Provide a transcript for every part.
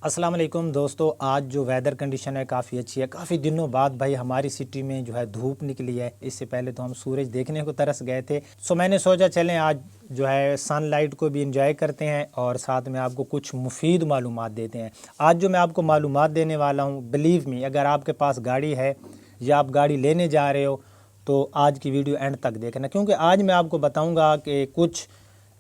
अस्सलाम वालेकुम दोस्तों, आज जो वेदर कंडीशन है काफ़ी अच्छी है। काफ़ी दिनों बाद भाई हमारी सिटी में जो है धूप निकली है। इससे पहले तो हम सूरज देखने को तरस गए थे। मैंने सोचा चलें आज जो है सनलाइट को भी इंजॉय करते हैं और साथ में आपको कुछ मुफीद मालूमात देते हैं। आज जो मैं आपको मालूमात देने वाला हूँ, बिलीव मी, अगर आपके पास गाड़ी है या आप गाड़ी लेने जा रहे हो तो आज की वीडियो एंड तक देखना, क्योंकि आज मैं आपको बताऊँगा कि कुछ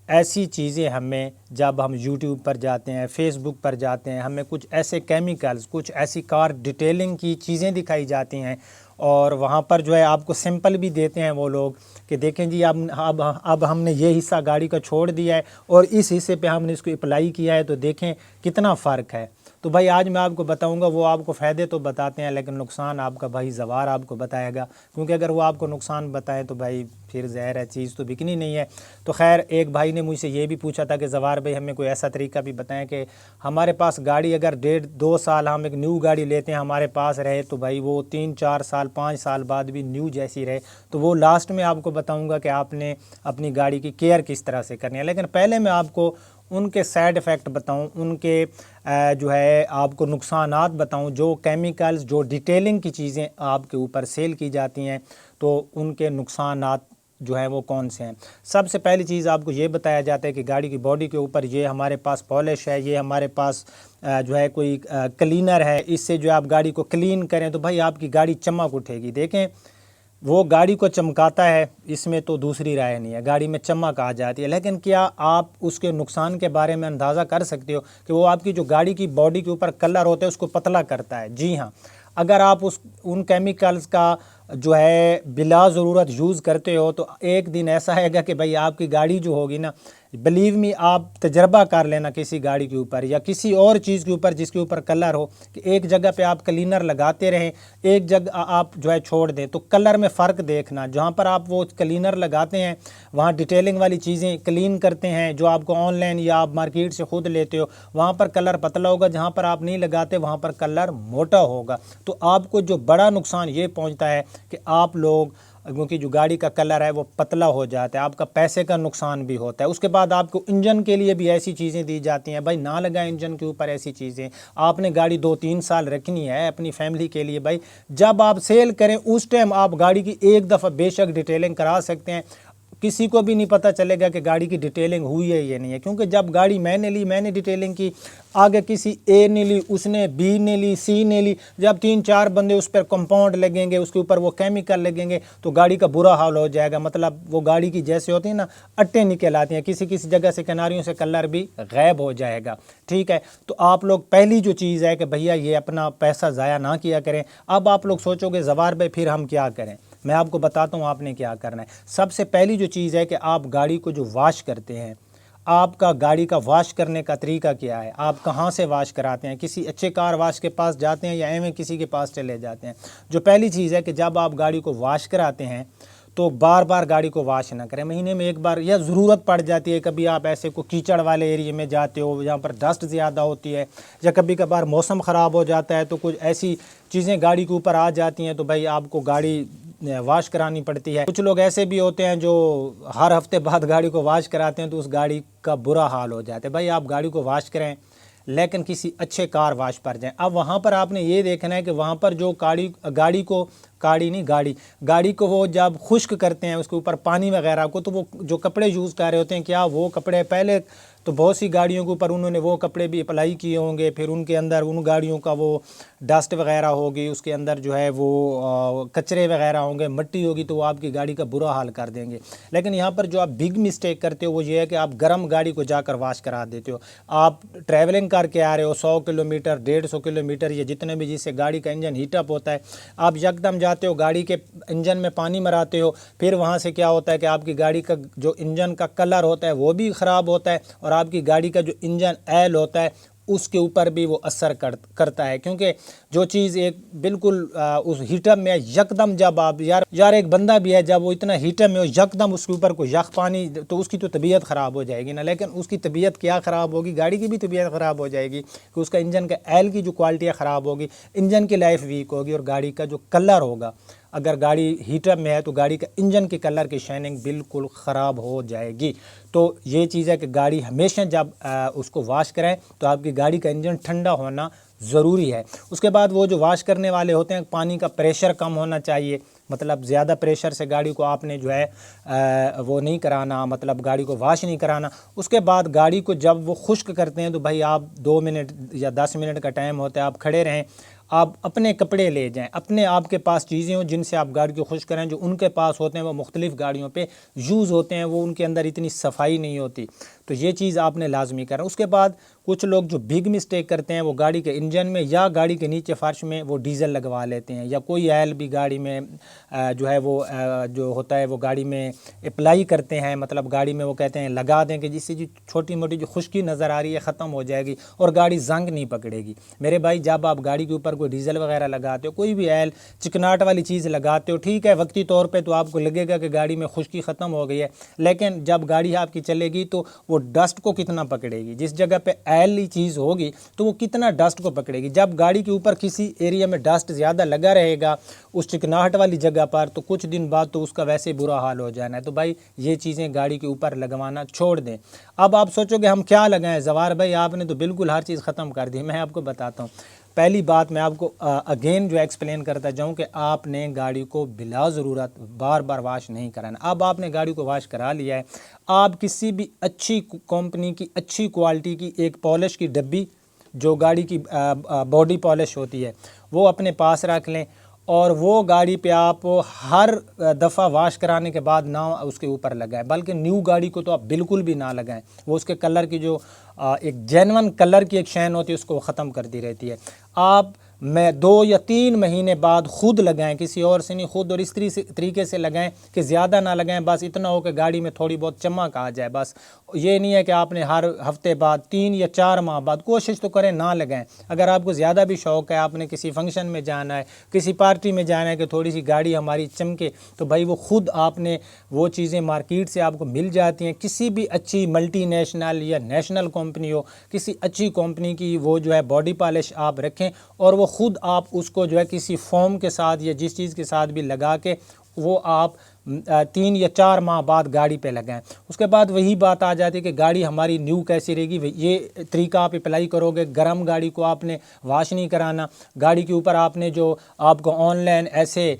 ऐसी चीज़ें हमें जब हम YouTube पर जाते हैं, Facebook पर जाते हैं, हमें कुछ ऐसे केमिकल्स, कुछ ऐसी कार डिटेलिंग की चीज़ें दिखाई जाती हैं और वहाँ पर जो है आपको सैंपल भी देते हैं वो लोग कि देखें जी अब हमने ये हिस्सा गाड़ी का छोड़ दिया है और इस हिस्से पे हमने इसको अप्लाई किया है, तो देखें कितना फ़र्क है। तो भाई आज मैं आपको बताऊंगा, वो आपको फ़ायदे तो बताते हैं लेकिन नुकसान आपका भाई ज़वार आपको बताएगा, क्योंकि अगर वो आपको नुकसान बताएं तो भाई फिर ज़हर है, चीज़ तो बिकनी नहीं है। तो खैर, एक भाई ने मुझसे ये भी पूछा था कि ज़वार भाई हमें कोई ऐसा तरीका भी बताएं कि हमारे पास गाड़ी अगर 1.5-2 साल हम एक न्यू गाड़ी लेते हैं हमारे पास रहे तो भाई वो 3-4 साल 5 साल बाद भी न्यू जैसी रहे। तो वो लास्ट में आपको बताऊँगा कि आपने अपनी गाड़ी की केयर किस तरह से करनी है। लेकिन पहले मैं आपको उनके साइड इफ़ेक्ट बताऊं, उनके जो है आपको नुकसानात बताऊं, जो केमिकल्स, जो डिटेलिंग की चीज़ें आपके ऊपर सेल की जाती हैं तो उनके नुकसानात जो है वो कौन से हैं। सबसे पहली चीज़ आपको ये बताया जाता है कि गाड़ी की बॉडी के ऊपर ये हमारे पास पॉलिश है, ये हमारे पास जो है कोई क्लीनर है, इससे जो आप गाड़ी को क्लीन करें तो भाई आपकी गाड़ी चमक उठेगी। देखें, वो गाड़ी को चमकाता है, इसमें तो दूसरी राय नहीं है, गाड़ी में चमक आ जाती है। लेकिन क्या आप उसके नुकसान के बारे में अंदाज़ा कर सकते हो कि वो आपकी जो गाड़ी की बॉडी के ऊपर कलर होता है उसको पतला करता है? जी हाँ, अगर आप उन केमिकल्स का जो है बिला ज़रूरत यूज़ करते हो तो एक दिन ऐसा आएगा कि भाई आपकी गाड़ी जो होगी ना, बिलीव मी, आप तजर्बा कर लेना किसी गाड़ी के ऊपर या किसी और चीज़ के ऊपर जिसके ऊपर कलर हो, कि एक जगह पे आप क्लीनर लगाते रहें, एक जगह आप जो है छोड़ दें, तो कलर में फ़र्क देखना। जहाँ पर आप वो क्लीनर लगाते हैं वहाँ डिटेलिंग वाली चीज़ें क्लीन करते हैं जो आपको ऑनलाइन या आप मार्केट से ख़ुद लेते हो, वहाँ पर कलर पतला होगा, जहाँ पर आप नहीं लगाते वहाँ पर कलर मोटा होगा। तो आपको जो बड़ा नुकसान ये पहुँचता है कि आप लोग, क्योंकि जो गाड़ी का कलर है वो पतला हो जाता है, आपका पैसे का नुकसान भी होता है। उसके बाद आपको इंजन के लिए भी ऐसी चीज़ें दी जाती हैं, भाई ना लगाएं इंजन के ऊपर ऐसी चीज़ें। आपने गाड़ी 2-3 साल रखनी है अपनी फैमिली के लिए, भाई जब आप सेल करें उस टाइम आप गाड़ी की एक दफ़ा बेशक डिटेलिंग करा सकते हैं, किसी को भी नहीं पता चलेगा कि गाड़ी की डिटेलिंग हुई है या नहीं है। क्योंकि जब गाड़ी मैंने ली, मैंने डिटेलिंग की, आगे किसी ए ने ली, उसने बी ने ली, सी ने ली, जब 3-4 बंदे उस पर कंपाउंड लगेंगे, उसके ऊपर वो केमिकल लगेंगे तो गाड़ी का बुरा हाल हो जाएगा। मतलब वो गाड़ी की जैसे होती है ना, अट्टे निकल आती हैं, किसी किसी जगह से किनारियों से कलर भी गायब हो जाएगा। ठीक है, तो आप लोग, पहली जो चीज़ है कि भैया ये अपना पैसा ज़ाया ना किया करें। अब आप लोग सोचोगे ज़वार भाई फिर हम क्या करें, मैं आपको बताता हूँ आपने क्या करना है। सबसे पहली जो चीज़ है कि आप गाड़ी को जो वॉश करते हैं, आपका गाड़ी का वॉश करने का तरीका क्या है, आप कहाँ से वॉश कराते हैं, किसी अच्छे कार वॉश के पास जाते हैं या एवं किसी के पास चले जाते हैं। जो पहली चीज़ है कि जब आप गाड़ी को वॉश कराते हैं तो बार बार गाड़ी को वॉश ना करें, महीने में एक बार, या ज़रूरत पड़ जाती है कभी आप ऐसे को कीचड़ वाले एरिया में जाते हो जहाँ पर डस्ट ज़्यादा होती है, या कभी कभार मौसम ख़राब हो जाता है तो कुछ ऐसी चीज़ें गाड़ी के ऊपर आ जाती हैं तो भाई आपको गाड़ी वॉश करानी पड़ती है। कुछ लोग ऐसे भी होते हैं जो हर हफ्ते बाद गाड़ी को वॉश कराते हैं तो उस गाड़ी का बुरा हाल हो जाता है। भाई आप गाड़ी को वॉश करें लेकिन किसी अच्छे कार वाश पर जाएं। अब वहाँ पर आपने ये देखना है कि वहाँ पर जो गाड़ी को वो जब खुश्क करते हैं उसके ऊपर पानी वगैरह को, तो वो जो कपड़े यूज़ कर रहे होते हैं, क्या वो कपड़े, पहले तो बहुत सी गाड़ियों के ऊपर उन्होंने वो कपड़े भी अप्लाई किए होंगे, फिर उनके अंदर उन गाड़ियों का वो डस्ट वगैरह होगी, उसके अंदर जो है वो कचरे वगैरह होंगे, मिट्टी होगी, तो वो आपकी गाड़ी का बुरा हाल कर देंगे। लेकिन यहाँ पर जो आप बिग मिस्टेक करते हो वो ये है कि आप गर्म गाड़ी को जाकर वाश करा देते हो। आप ट्रैवलिंग करके आ रहे हो 100 किलोमीटर, 150 किलोमीटर, या जितने भी, जिससे गाड़ी का इंजन हीटअप होता है, आप यकदम जाते हो गाड़ी के इंजन में पानी मराते हो, फिर वहाँ से क्या होता है कि आपकी गाड़ी का जो इंजन का कलर होता है वो भी ख़राब होता है और आपकी गाड़ी का जो इंजन ऑयल होता है उसके ऊपर भी वो असर करता है। क्योंकि जो चीज़ एक बिल्कुल उस हीटर में यकदम, जब आप यार एक बंदा भी है, जब वो इतना हीटर में हो यकदम उसके ऊपर कोई यख पानी, तो उसकी तो तबीयत ख़राब हो जाएगी ना। लेकिन उसकी तबीयत क्या ख़राब होगी, गाड़ी की भी तबीयत ख़राब हो जाएगी कि उसका इंजन का ऑयल की जो क्वालिटी ख़राब होगी, इंजन की लाइफ वीक होगी और गाड़ी का जो कलर होगा اگر گاڑی ہیٹر میں ہے تو گاڑی کا انجن کی کلر کی شائننگ بالکل خراب ہو جائے گی۔ تو یہ چیز ہے کہ گاڑی ہمیشہ جب اس کو واش کریں تو آپ کی گاڑی کا انجن ٹھنڈا ہونا ضروری ہے۔ اس کے بعد وہ جو واش کرنے والے ہوتے ہیں پانی کا پریشر کم ہونا چاہیے، مطلب زیادہ پریشر سے گاڑی کو آپ نے جو ہے وہ نہیں کرانا، مطلب گاڑی کو واش نہیں کرانا۔ اس کے بعد گاڑی کو جب وہ خشک کرتے ہیں تو بھائی آپ 2 منٹ یا 10 منٹ کا ٹائم ہوتا ہے، آپ کھڑے رہیں، آپ اپنے کپڑے لے جائیں، اپنے آپ کے پاس چیزیں ہوں جن سے آپ گاڑی کو خشک کریں، جو ان کے پاس ہوتے ہیں وہ مختلف گاڑیوں پہ یوز ہوتے ہیں، وہ ان کے اندر اتنی صفائی نہیں ہوتی، تو یہ چیز آپ نے لازمی کرنا۔ اس کے بعد کچھ لوگ جو بگ مسٹیک کرتے ہیں وہ گاڑی کے انجن میں یا گاڑی کے نیچے فرش میں وہ ڈیزل لگوا لیتے ہیں، یا کوئی آئل بھی گاڑی میں جو ہے وہ جو ہوتا ہے وہ گاڑی میں اپلائی کرتے ہیں، مطلب گاڑی میں وہ کہتے ہیں لگا دیں کہ جس سے جو چھوٹی موٹی جو خشکی نظر آ رہی ہے ختم ہو جائے گی اور گاڑی زنگ نہیں پکڑے گی۔ میرے بھائی جب آپ گاڑی کے اوپر کوئی ڈیزل وغیرہ لگاتے ہو، کوئی بھی آئل چکناٹ والی چیز لگاتے ہو، ٹھیک ہے وقتی طور پہ تو آپ کو لگے گا کہ گاڑی میں خشکی ختم ہو گئی ہے، لیکن جب گاڑی آپ کی چلے گی تو وہ ڈسٹ کو کتنا پکڑے گی، جس جگہ پہ آئل چیز ہوگی تو وہ کتنا ڈسٹ کو پکڑے گی۔ جب گاڑی کے اوپر کسی ایریا میں ڈسٹ زیادہ لگا رہے گا اس چکناہٹ والی جگہ پر تو کچھ دن بعد تو اس کا ویسے برا حال ہو جانا ہے۔ تو بھائی یہ چیزیں گاڑی کے اوپر لگوانا چھوڑ دیں۔ اب آپ سوچو کہ ہم کیا لگائیں زوار بھائی، آپ نے تو بالکل ہر چیز ختم کر دی۔ میں آپ کو بتاتا ہوں، پہلی بات میں آپ کو اگین جو ایکسپلین کرتا جاؤں کہ آپ نے گاڑی کو بلا ضرورت بار بار واش نہیں کرانا۔ اب آپ نے گاڑی کو واش کرا لیا ہے، آپ کسی بھی اچھی کمپنی کی اچھی کوالٹی کی ایک پالش کی ڈبی جو گاڑی کی باڈی پالش ہوتی ہے وہ اپنے پاس رکھ لیں، اور وہ گاڑی پہ آپ ہر دفعہ واش کرانے کے بعد نہ اس کے اوپر لگائیں، بلکہ نیو گاڑی کو تو آپ بالکل بھی نہ لگائیں، وہ اس کے کلر کی جو ایک جینون کلر کی ایک شین ہوتی ہے اس کو ختم کرتی رہتی ہے۔ آپ میں 2 یا 3 مہینے بعد خود لگائیں، کسی اور سے نہیں، خود، اور اس طریقے سے لگائیں کہ زیادہ نہ لگائیں، بس اتنا ہو کہ گاڑی میں تھوڑی بہت چمک آ جائے، بس یہ نہیں ہے کہ آپ نے ہر ہفتے بعد 3 یا 4 ماہ بعد، کوشش تو کریں نہ لگائیں۔ اگر آپ کو زیادہ بھی شوق ہے، آپ نے کسی فنکشن میں جانا ہے، کسی پارٹی میں جانا ہے کہ تھوڑی سی گاڑی ہماری چمکے، تو بھائی وہ خود آپ نے وہ چیزیں مارکیٹ سے آپ کو مل جاتی ہیں، کسی بھی اچھی ملٹی نیشنل یا نیشنل کمپنی ہو، کسی اچھی کمپنی کی وہ جو ہے باڈی پالش آپ رکھیں، اور وہ خود آپ اس کو جو ہے کسی فوم کے ساتھ یا جس چیز کے ساتھ بھی لگا کے وہ آپ 3 یا 4 ماہ بعد گاڑی پہ لگائیں۔ اس کے بعد وہی بات آ جاتی ہے کہ گاڑی ہماری نیو کیسی رہے گی۔ یہ طریقہ آپ اپلائی کرو گے، گرم گاڑی کو آپ نے واش نہیں کرانا، گاڑی کے اوپر آپ نے جو آپ کو آن لائن ایسے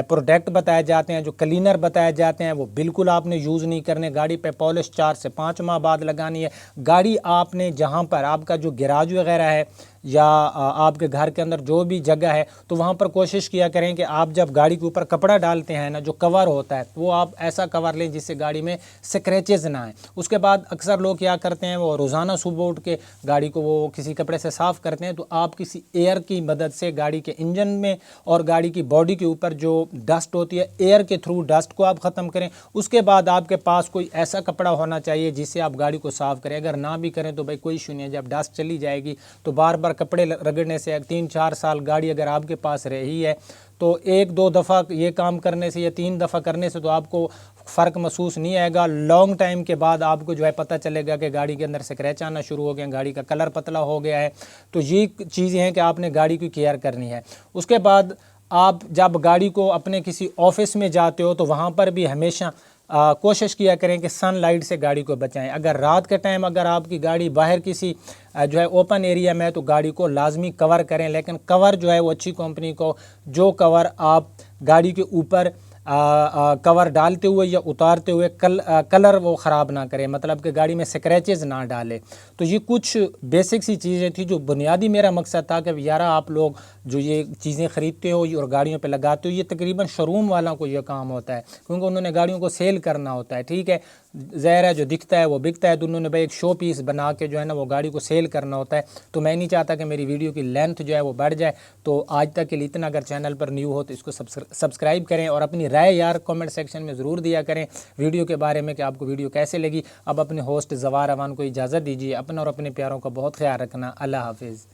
پروڈکٹ بتائے جاتے ہیں، جو کلینر بتائے جاتے ہیں، وہ بالکل آپ نے یوز نہیں کرنے۔ گاڑی پہ پالش 4 سے 5 ماہ بعد لگانی ہے۔ گاڑی آپ نے جہاں پر آپ کا جو گیراج وغیرہ ہے یا آپ کے گھر کے اندر جو بھی جگہ ہے تو وہاں پر کوشش کیا کریں کہ آپ جب گاڑی کے اوپر کپڑا ڈالتے ہیں نا، جو کور ہوتا ہے وہ آپ ایسا کور لیں جس سے گاڑی میں سکریچز نہ آئیں۔ اس کے بعد اکثر لوگ کیا کرتے ہیں، وہ روزانہ صبح اٹھ کے گاڑی کو وہ کسی کپڑے سے صاف کرتے ہیں، تو آپ کسی ایئر کی مدد سے گاڑی کے انجن میں اور گاڑی کی باڈی کے اوپر جو ڈسٹ ہوتی ہے، ایئر کے تھرو ڈسٹ کو آپ ختم کریں۔ اس کے بعد آپ کے پاس کوئی ایسا کپڑا ہونا چاہیے جس سے آپ گاڑی کو صاف کریں۔ اگر نہ بھی کریں تو بھائی کوئی ایشو نہیں ہے، جب ڈسٹ چلی جائے گی تو بار بار کپڑے رگڑنے سے 3-4 سال گاڑی اگر آپ کے پاس رہی ہے تو 1-2 دفعہ یہ کام کرنے سے یا 3 دفعہ کرنے سے تو آپ کو فرق محسوس نہیں آئے گا۔ لانگ ٹائم کے بعد آپ کو جو ہے پتہ چلے گا کہ گاڑی کے اندر سکریچ آنا شروع ہو گئے ہیں، گاڑی کا کلر پتلا ہو گیا ہے۔ تو یہ چیزیں ہیں کہ آپ نے گاڑی کی کیئر کرنی ہے۔ اس کے بعد آپ جب گاڑی کو اپنے کسی آفس میں جاتے ہو تو وہاں پر بھی ہمیشہ کوشش کیا کریں کہ سن لائٹ سے گاڑی کو بچائیں۔ اگر رات کے ٹائم اگر آپ کی گاڑی باہر کسی جو ہے اوپن ایریا میں ہے تو گاڑی کو لازمی کور کریں، لیکن کور جو ہے وہ اچھی کمپنی کو، جو کور آپ گاڑی کے اوپر کور ڈالتے ہوئے یا اتارتے ہوئے کلر وہ خراب نہ کرے، مطلب کہ گاڑی میں سکریچز نہ ڈالے۔ تو یہ کچھ بیسک سی چیزیں تھیں جو بنیادی میرا مقصد تھا کہ یارہ آپ لوگ جو یہ چیزیں خریدتے ہو اور گاڑیوں پہ لگاتے ہو، یہ تقریباً شو روم والوں کو یہ کام ہوتا ہے، کیونکہ انہوں نے گاڑیوں کو سیل کرنا ہوتا ہے، ٹھیک ہے، ظاہر ہے جو دکھتا ہے وہ بکتا ہے، تو انہوں نے بھائی ایک شو پیس بنا کے جو ہے نا وہ گاڑی کو سیل کرنا ہوتا ہے۔ تو میں نہیں چاہتا کہ میری ویڈیو کی لینتھ جو ہے وہ بڑھ جائے، تو آج تک کے لیے اتنا۔ اگر چینل پر نیو ہو تو اس کو سبسکرائب کریں اور اپنی رائے یار کامنٹ سیکشن میں ضرور دیا کریں ویڈیو کے بارے میں کہ آپ کو ویڈیو کیسے لگی۔ اب اپنے ہوسٹ زوار اوان کو اجازت دیجیے، اپنا اور اپنے پیاروں کا بہت خیال رکھنا۔ اللہ حافظ۔